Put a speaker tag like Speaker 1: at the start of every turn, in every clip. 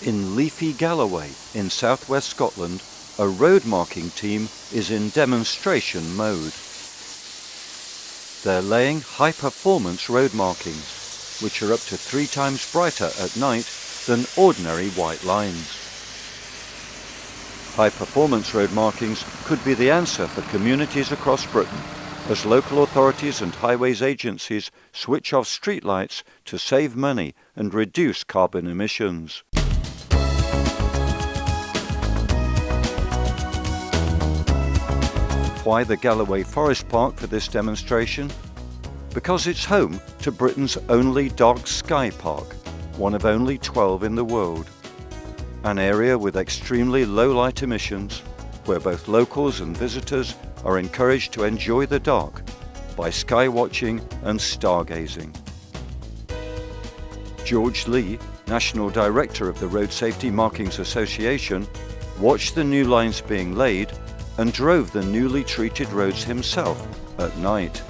Speaker 1: In leafy Galloway, in southwest Scotland, a road marking team is in demonstration mode. They're laying high-performance road markings, which are up to 3 times brighter at night than ordinary white lines. High-performance road markings could be the answer for communities across Britain, as local authorities and highways agencies switch off streetlights to save money and reduce carbon emissions. Why the Galloway Forest Park for this demonstration? Because it's home to Britain's only dark sky park, one of only 12 in the world. An area with extremely low light emissions, where both locals and visitors are encouraged to enjoy the dark by sky watching and stargazing. George Lee, National Director of the Road Safety Markings Association, watched the new lines being laid and drove the newly treated roads himself at night.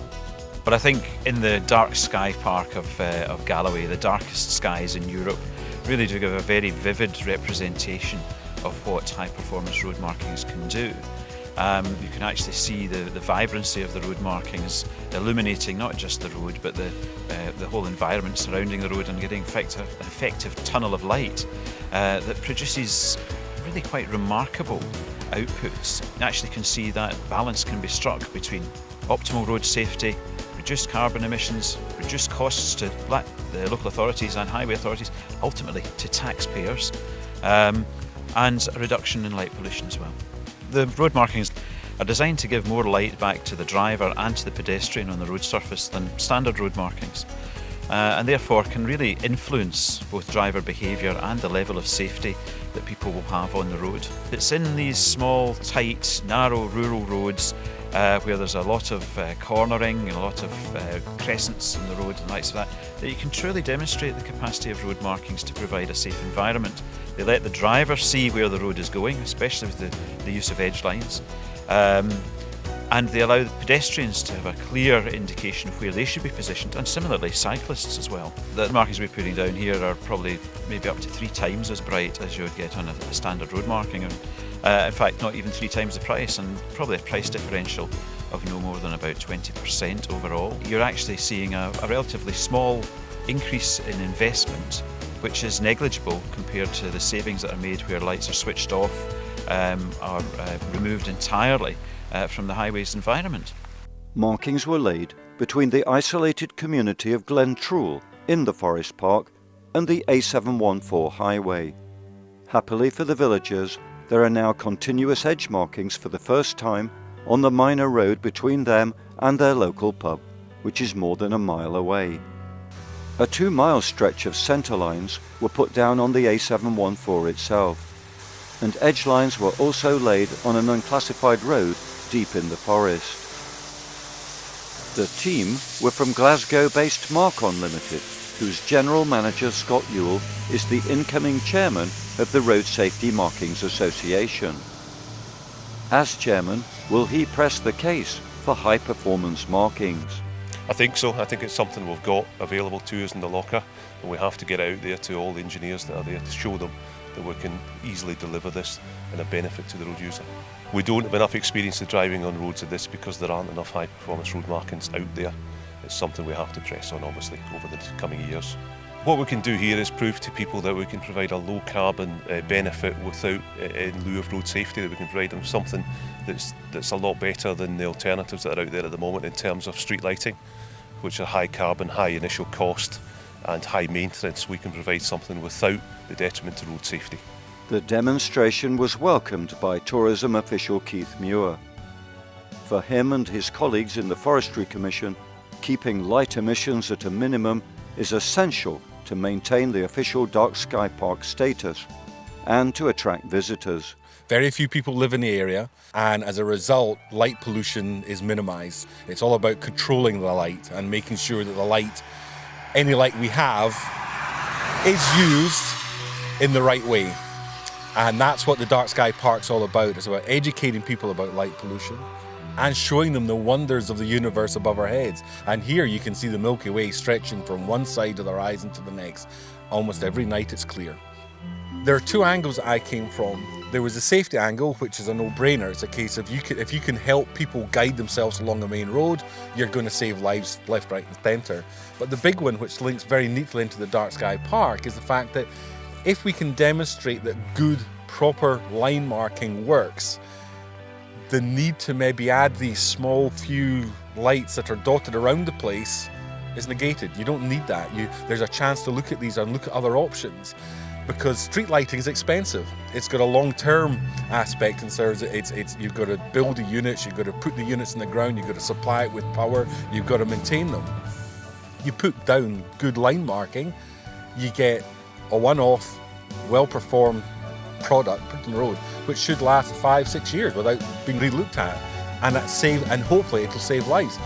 Speaker 2: But I think in the Dark Sky Park of Galloway, the darkest skies in Europe, really do give a very vivid representation of what high-performance road markings can do. You can actually see the vibrancy of the road markings illuminating not just the road but the whole environment surrounding the road, and getting an effective tunnel of light that produces really quite remarkable outputs. You actually can see that balance can be struck between optimal road safety, reduced carbon emissions, reduced costs to the local authorities and highway authorities, ultimately to taxpayers, and a reduction in light pollution as well. The road markings are designed to give more light back to the driver and to the pedestrian on the road surface than standard road markings, and therefore can really influence both driver behaviour and the level of safety that people will have on the road. It's in these small, tight, narrow rural roads where there's a lot of cornering and a lot of crescents in the road and likes of that you can truly demonstrate the capacity of road markings to provide a safe environment. They let the driver see where the road is going, especially with the use of edge lines, and they allow the pedestrians to have a clear indication of where they should be positioned, and similarly cyclists as well. The markings we're putting down here are probably maybe up to 3 times as bright as you would get on a standard road marking, and in fact not even 3 times the price, and probably a price differential of no more than about 20% overall. You're actually seeing a relatively small increase in investment, which is negligible compared to the savings that are made where lights are switched off, are removed entirely from the highway's environment.
Speaker 1: Markings were laid between the isolated community of Glentrool in the Forest Park and the A714 highway. Happily for the villagers, there are now continuous edge markings for the first time on the minor road between them and their local pub, which is more than a mile away. A 2-mile stretch of centre lines were put down on the A714 itself, and edge lines were also laid on an unclassified road deep in the forest. The team were from Glasgow-based Marcon Limited, whose general manager Scott Ewell is the incoming chairman of the Road Safety Markings Association. As chairman, will he press the case for high-performance markings?
Speaker 3: I think so. I think it's something we've got available to us in the locker, and we have to get out there to all the engineers that are there to show them that we can easily deliver this and a benefit to the road user. We don't have enough experience of driving on roads of this because there aren't enough high-performance road markings out there. It's something we have to press on, obviously, over the coming years. What we can do here is prove to people that we can provide a low-carbon benefit without, in lieu of road safety, that we can provide them something that's a lot better than the alternatives that are out there at the moment in terms of street lighting, which are high carbon, high initial cost and high maintenance. We can provide something without the detriment to road safety.
Speaker 1: The demonstration was welcomed by tourism official Keith Muir. For him and his colleagues in the Forestry Commission, keeping light emissions at a minimum is essential to maintain the official Dark Sky Park status and to attract visitors.
Speaker 4: Very few people live in the area, and as a result, light pollution is minimised. It's all about controlling the light and making sure that the light, any light we have, is used in the right way. And that's what the Dark Sky Park's all about. It's about educating people about light pollution and showing them the wonders of the universe above our heads. And here you can see the Milky Way stretching from one side of the horizon to the next. Almost every night it's clear. There are two angles that I came from. There was the safety angle, which is a no-brainer. It's a case of if you can help people guide themselves along the main road, you're going to save lives left, right and centre. But the big one, which links very neatly into the Dark Sky Park, is the fact that if we can demonstrate that good, proper line marking works, the need to maybe add these small few lights that are dotted around the place is negated. You don't need that. There's a chance to look at these and look at other options, because street lighting is expensive. It's got a long-term aspect in terms of you've got to build the units, you've got to put the units in the ground, you've got to supply it with power, you've got to maintain them. You put down good line marking, you get a one-off, well-performed product put on the road, which should last 5-6 years without being re-looked at, and hopefully it'll save lives.